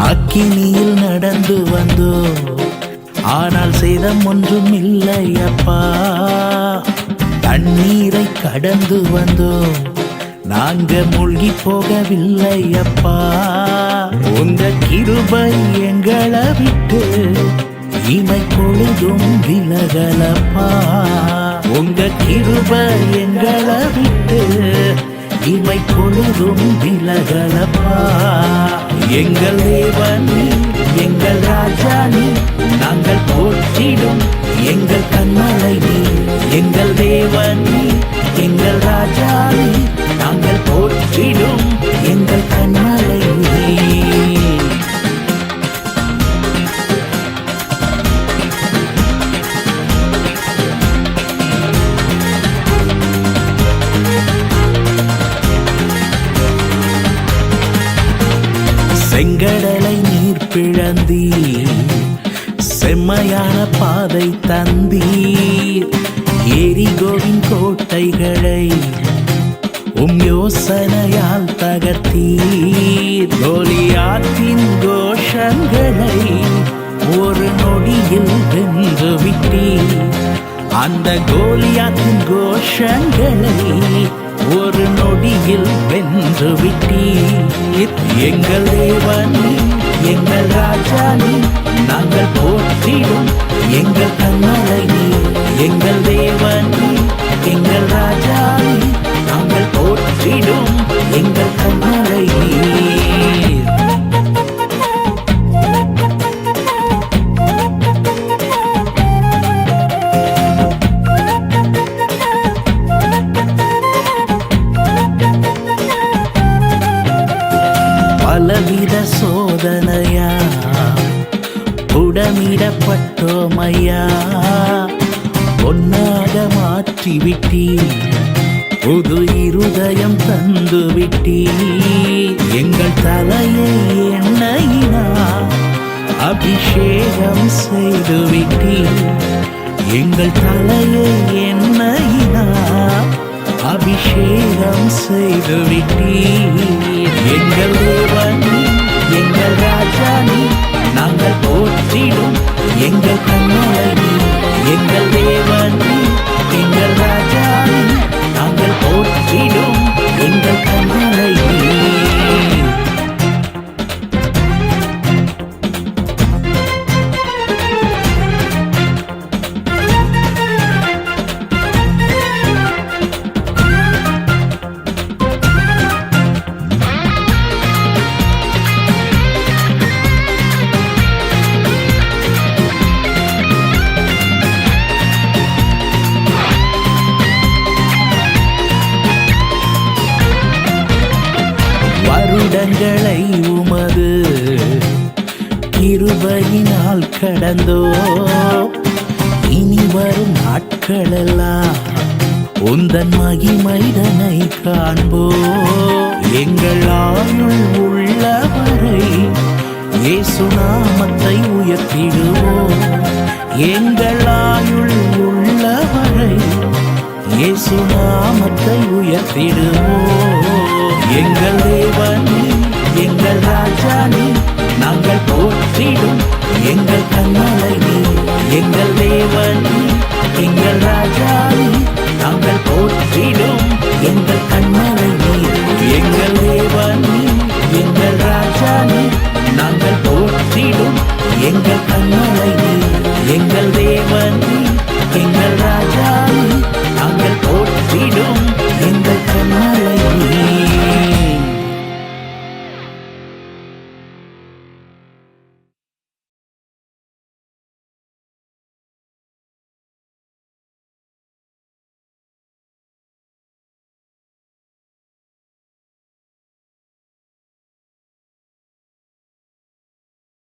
அக்கினியில் நடந்து வந்தோ, ஆனால் சேதம் ஒன்றும் இல்லை அப்பா. தண்ணீரை கடந்து வந்தோ, நாங்க மூழ்கி போகவில்லை அப்பா. உங்க கிருபை எங்களை விட்டு இமை பொழுதும் விலகலப்பா. உங்க கிருபை எங்களை விட்டு இமை பொழுதும் விலகலப்பா. எங்கள் தேவனி, எங்கள் ராஜானி, நாங்கள் போற்றிடும் எங்கள் கண்மலை நீ. எங்கள் தேவனி, எங்கள் ராஜானி, நாங்கள் போற்றிடும் எங்கள் கண்மலை நீ. செங்கடலை நீர் பிளந்தீர், செம்மையான பாதை தந்தீர். எரிகோவின் கோட்டைகளை யோசனையால் தகர்த்தீர். கோலியாத்தின் கோஷங்களை ஒரு நொடியில் வென்று விட்டீர். அந்த கோலியாத்தின் கோஷங்களை ஒரு நொடியில் வென்று விட்டீர். எங்கள் தேவனி, எங்கள் ராஜானி, நாங்கள் போற்றிடும் எங்கள் கண்மலை நீ. எங்கள் தேவனி, எங்கள் ராஜானி, நாங்கள் போற்றிடும் எங்கள் கண்மலை நீ. பலவித சோதனையா புடமிடப்பட்டோமையா, ஒன்னாக மாற்றிவிட்டீர். புது இருதயம் தந்து விட்டீர். எங்கள் தலையை எண்ணெயினா அபிஷேகம் செய்து விட்டீர். எங்கள் தலையை எண்ணெயினா அபிஷேகம் செய்து விட்டீர். எங்கள் தேவனி, எங்கள் ராஜானி, நாங்கள் போற்றிடும் எங்கள் கண்மலை நீ. எங்கள் தேவனி, எங்கள் ராஜானி, நாங்கள் போற்றிடும் எங்கள் கண்மலை நீ. வருடங்களை உமது கிருபையினால் கடந்தோ, இனி வரும் நாட்களெல்லாம் உந்தன் மகிமைதனை காண்போ. எங்கள் ஆயுள் உள்ளவரை இயேசு நாமத்தை உயர்த்திடுவோம். எங்கள் ஆயுள் உள்ளவரை இயேசு நாமத்தை உயர்த்திடுவோம். எங்கள் தேவனி, எங்கள் ராஜானி, நாங்கள் போற்றிடும் எங்கள் கண்மலை நீ. எங்கள் தேவனி, எங்கள் ராஜானி, நாங்கள் போற்றிடும் எங்கள் கண்மலை நீ. எங்கள் தேவனி, எங்கள் ராஜானி, நாங்கள் போற்றிடும் எங்கள் கண்மலை நீ. எங்கள் தேவன்